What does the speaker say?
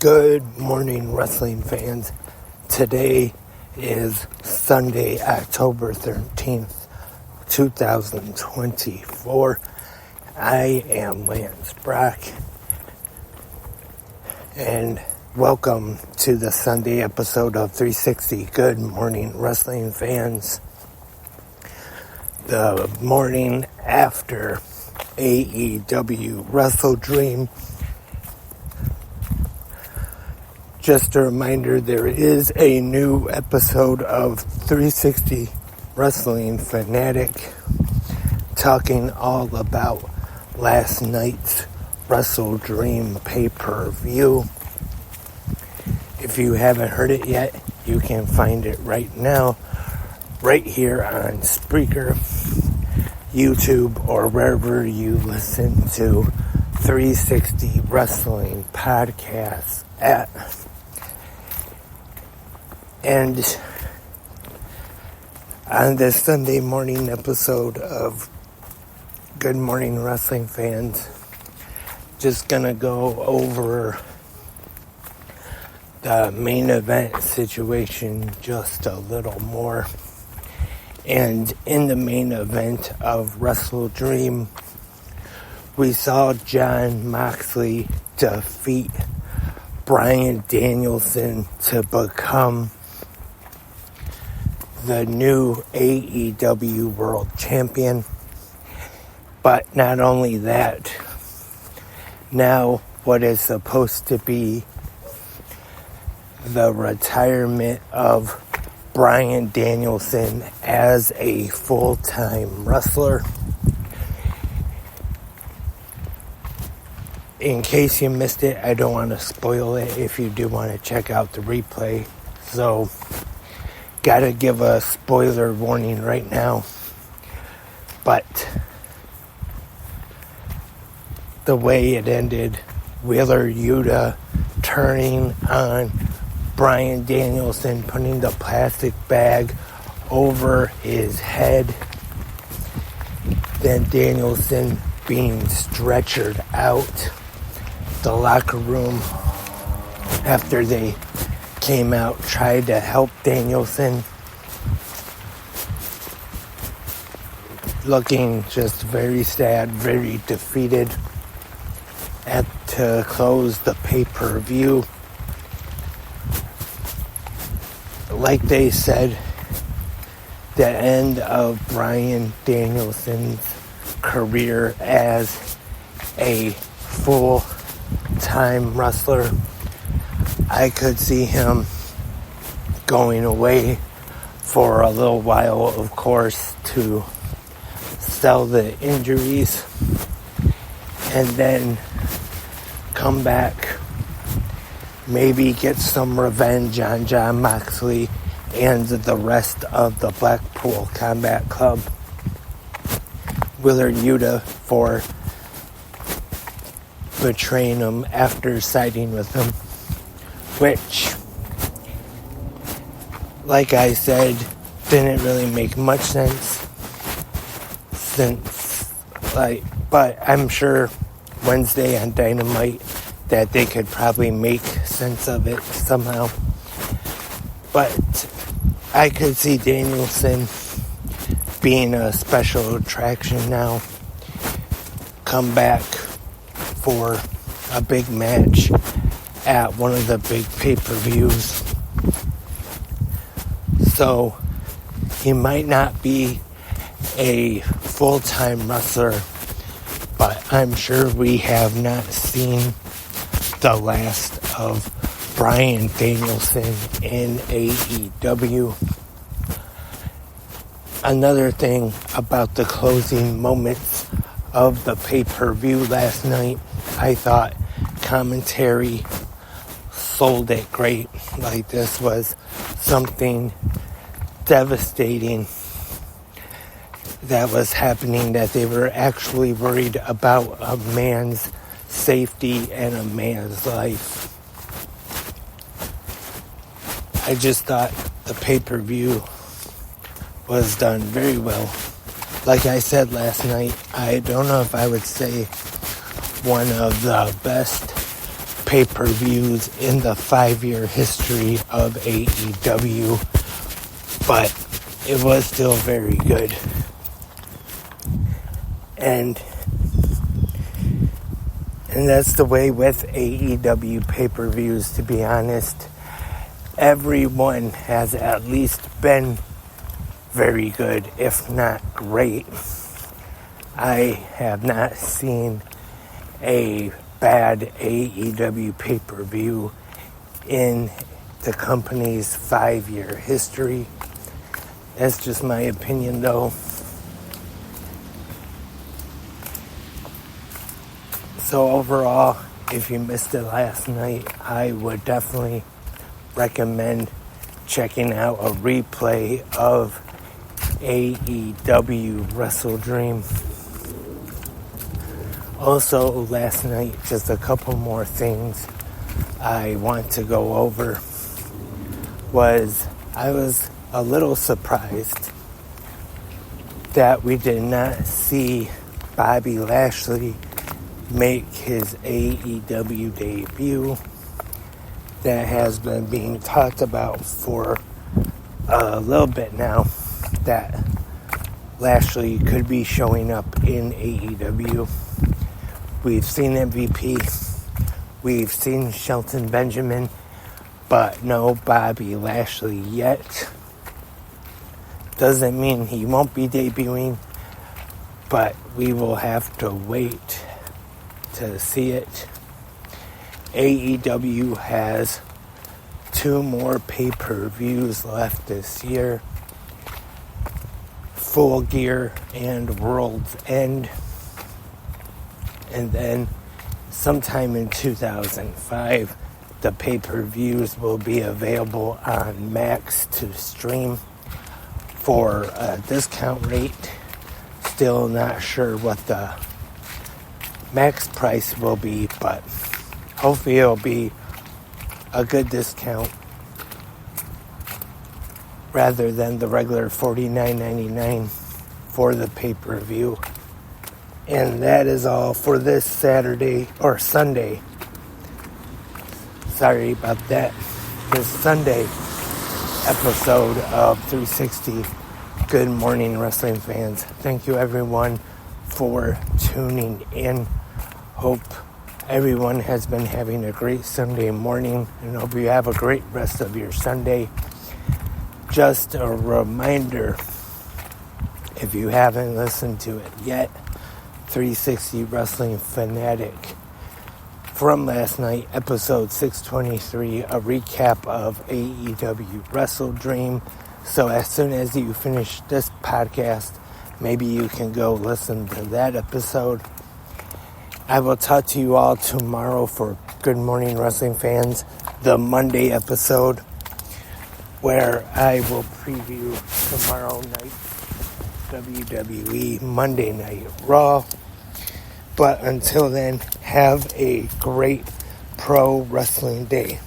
Good morning, wrestling fans. Today is Sunday, October 13th, 2024. I am Lance Brock, and welcome to the Sunday episode of 360. Good morning, wrestling fans. The morning after AEW Wrestle Dream. Just a reminder, there is a new episode of 360 Wrestling Fanatic talking all about last night's Wrestle Dream pay-per-view. If you haven't heard it yet, you can find it right now, right here on Spreaker, YouTube, or wherever you listen to 360 Wrestling podcasts at. And on this Sunday morning episode of Good Morning Wrestling Fans, just gonna go over the main event situation just a little more. And in the main event of Wrestle Dream, we saw Jon Moxley defeat Bryan Danielson to become the new AEW World Champion. But not only that, now what is supposed to be the retirement of Bryan Danielson as a full-time wrestler. In case you missed it, I don't want to spoil it if you do want to check out the replay. So, gotta give a spoiler warning right now. But the way it ended, Wheeler Yuta turning on Bryan Danielson, putting the plastic bag over his head, then Danielson being stretchered out the locker room after they came out, tried to help Danielson, looking just very sad, very defeated to close the pay-per-view. Like they said, the end of Bryan Danielson's career as a full-time wrestler. I could see him going away for a little while, of course, to sell the injuries and then come back, maybe get some revenge on Jon Moxley and the rest of the Blackpool Combat Club, Wheeler Yuta, for betraying him after siding with him, which, like I said, didn't really make much sense but I'm sure Wednesday on Dynamite that they could probably make sense of it somehow. But I could see Danielson being a special attraction now, come back for a big match at one of the big pay-per-views. So he might not be a full-time wrestler, but I'm sure we have not seen the last of Bryan Danielson in AEW. Another thing about the closing moments of the pay-per-view last night, I thought commentary sold it great. Like, this was something devastating that was happening, that they were actually worried about a man's safety and a man's life. I just thought the pay-per-view was done very well. Like I said last night, I don't know if I would say one of the best pay-per-views in the 5-year history of AEW, but it was still very good. And that's the way with AEW pay-per-views, to be honest. Everyone has at least been very good, if not great. I have not seen a bad AEW pay-per-view in the company's 5-year history. That's just my opinion, though. So overall, if you missed it last night, I would definitely recommend checking out a replay of AEW Wrestle Dream. Also, last night, just a couple more things I want to go over I was a little surprised that we did not see Bobby Lashley make his AEW debut. That has been being talked about for a little bit now, that Lashley could be showing up in AEW. We've seen MVP, we've seen Shelton Benjamin, but no Bobby Lashley yet. Doesn't mean he won't be debuting, but we will have to wait to see it. AEW has 2 more pay-per-views left this year. Full Gear and World's End. And then sometime in 2005, the pay-per-views will be available on Max to stream for a discount rate. Still not sure what the max price will be, but hopefully it'll be a good discount rather than the regular $49.99 for the pay-per-view. And that is all for this Saturday or Sunday. Sorry about that. This Sunday episode of 360 Good Morning Wrestling fans. Thank you everyone for tuning in. Hope everyone has been having a great Sunday morning, and hope you have a great rest of your Sunday. Just a reminder, if you haven't listened to it yet, 360 Wrestling Fanatic from last night, episode 623, a recap of AEW Wrestle Dream. So as soon as you finish this podcast, maybe you can go listen to that episode. I will talk to you all tomorrow for Good Morning Wrestling fans, the Monday episode, where I will preview tomorrow night WWE Monday Night Raw. But until then, have a great pro wrestling day.